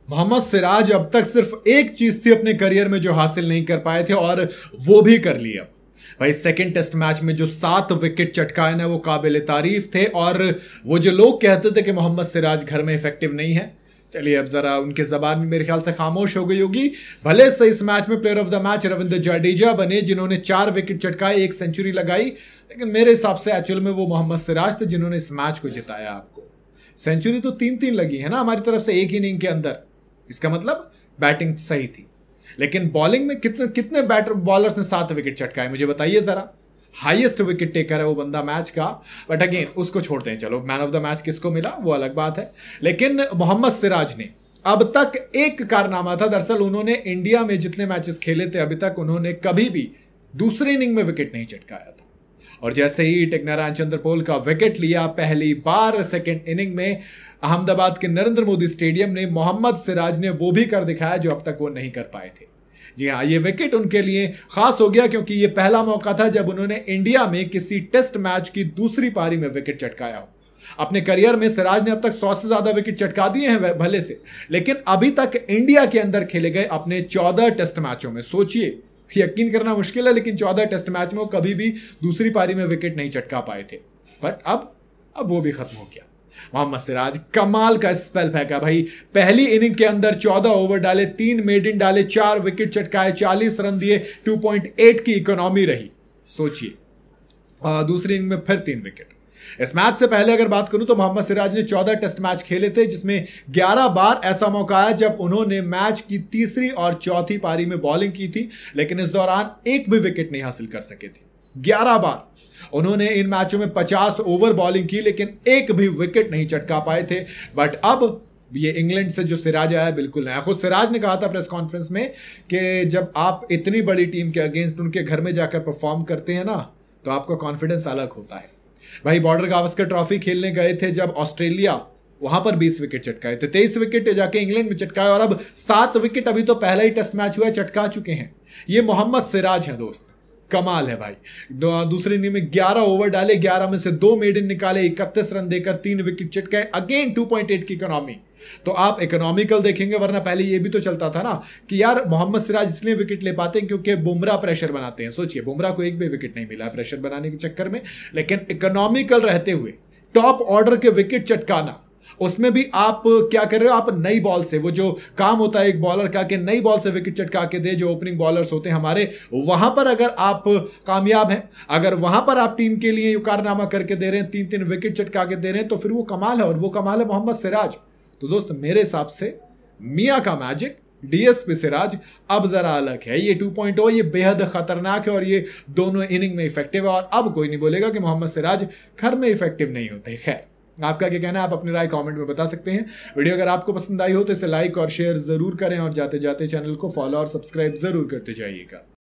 मोहम्मद सिराज अब तक सिर्फ एक चीज थी अपने करियर में जो हासिल नहीं कर पाए थे, और वो भी कर ली अब। भाई सेकंड टेस्ट मैच में जो 7 विकेट चटकाए ना, वो काबिल तारीफ थे। और वो जो लोग कहते थे कि मोहम्मद सिराज घर में इफेक्टिव नहीं है, चलिए अब जरा उनके जबान में मेरे ख्याल से खामोश हो गई होगी। भले से इस मैच में player of the match Ravindra Jadeja बने, जिन्होंने 4 विकेट चटकाए, 1 सेंचुरी लगाई, लेकिन मेरे हिसाब से एक्चुअल में वो मोहम्मद सिराज थे जिन्होंने इस मैच को जिताया। आपको सेंचुरी तो 3-3 लगी है ना हमारी तरफ से एक इनिंग के अंदर, इसका मतलब बैटिंग सही थी। लेकिन बॉलिंग में कितने कितने बैटर बॉलर्स ने 7 विकेट चटकाए, मुझे बताइए जरा। हाईएस्ट विकेट टेकर है वो बंदा मैच का, बट अगेन उसको छोड़ते हैं, चलो मैन ऑफ द मैच किसको मिला वो अलग बात है। लेकिन मोहम्मद सिराज ने अब तक एक कारनामा था, दरअसल उन्होंने इंडिया में जितने मैचेस खेले थे अभी तक उन्होंने कभी भी दूसरे इनिंग में विकेट नहीं चटकाया था। और जैसे ही टेकनारायण चंद्रपोल का विकेट लिया पहली बार सेकेंड इनिंग में अहमदाबाद के नरेंद्र मोदी स्टेडियम ने, मोहम्मद सिराज ने वो भी कर दिखाया जो अब तक वो नहीं कर पाए थे। जी हाँ, ये विकेट उनके लिए खास हो गया क्योंकि ये पहला मौका था जब उन्होंने इंडिया में किसी टेस्ट मैच की दूसरी पारी में विकेट चटकाया हो। अपने करियर में सिराज ने अब तक 100 से ज्यादा विकेट चटका दिए हैं भले से, लेकिन अभी तक इंडिया के अंदर खेले गए अपने 14 टेस्ट मैचों में, सोचिए यकीन करना मुश्किल है, लेकिन 14 टेस्ट मैच में वो कभी भी दूसरी पारी में विकेट नहीं चटका पाए थे। बट अब वो भी खत्म हो गया। मोहम्मद सिराज कमाल का स्पेल फेंका भाई। पहली इनिंग के अंदर 14 ओवर डाले, 3 मेडन डाले, 4 विकेट चटकाए, 40 रन दिए, 2.8 की इकोनॉमी रही, सोचिए। दूसरी इनिंग में फिर 3 विकेट। इस मैच से पहले अगर बात करूं तो मोहम्मद सिराज ने 14 टेस्ट मैच खेले थे, जिसमें 11 बार ऐसा मौका आया जब उन्होंने मैच की तीसरी और चौथी पारी में बॉलिंग की थी, लेकिन इस दौरान एक भी विकेट नहीं हासिल कर सके थे। 11 बार उन्होंने इन मैचों में 50 ओवर बॉलिंग की, लेकिन एक भी विकेट नहीं चटका पाए थे। बट अब ये इंग्लैंड से जो सिराज आया बिल्कुल नया। खुद सिराज ने कहा था प्रेस कॉन्फ्रेंस में कि जब आप इतनी बड़ी टीम के अगेंस्ट उनके घर में जाकर परफॉर्म करते हैं ना, तो आपका कॉन्फिडेंस अलग होता है। भाई बॉर्डर गावस्कर ट्रॉफी खेलने गए थे जब ऑस्ट्रेलिया, वहां पर 20 विकेट चटकाए थे, 23 विकेट जाके इंग्लैंड में चटकाए, और अब 7 विकेट अभी तो पहला ही टेस्ट मैच हुआ है चटका चुके हैं। ये मोहम्मद सिराज हैं दोस्त, कमाल है भाई। दूसरी इनिंग में 11 ओवर डाले, 11 में से 2 मेडन निकाले, 31 रन देकर 3 विकेट चटकाए, अगेन 2.8 की इकोनॉमी। तो आप इकोनॉमिकल देखेंगे, वरना पहले ये भी तो चलता था ना कि यार मोहम्मद सिराज इसलिए विकेट ले पाते हैं क्योंकि बुमराह प्रेशर बनाते हैं। सोचिए बुमराह को एक भी विकेट नहीं मिला प्रेशर बनाने के चक्कर में, लेकिन इकोनॉमिकल रहते हुए टॉप ऑर्डर के विकेट चटकाना, उसमें भी आप क्या कर रहे हो, आप नई बॉल से, वो जो काम होता है एक बॉलर का कि नई बॉल से विकेट चटका के दे, जो ओपनिंग बॉलर्स होते हैं हमारे, वहां पर अगर आप कामयाब हैं, अगर वहां पर आप टीम के लिए कारनामा करके दे रहे हैं, 3-3 विकेट चटका के दे रहे हैं, तो फिर वो कमाल है, और वो कमाल है मोहम्मद सिराज। तो दोस्त मेरे हिसाब से मियां का मैजिक डीएसपी सिराज अब जरा अलग है। ये 2.0 ये बेहद खतरनाक है, और ये दोनों इनिंग में इफेक्टिव है, और अब कोई नहीं बोलेगा कि मोहम्मद सिराज घर में इफेक्टिव नहीं होते। खैर आपका क्या कहना है, आप अपनी राय कमेंट में बता सकते हैं। वीडियो अगर आपको पसंद आई हो तो इसे लाइक और शेयर जरूर करें, और जाते जाते चैनल को फॉलो और सब्सक्राइब जरूर करते जाइएगा।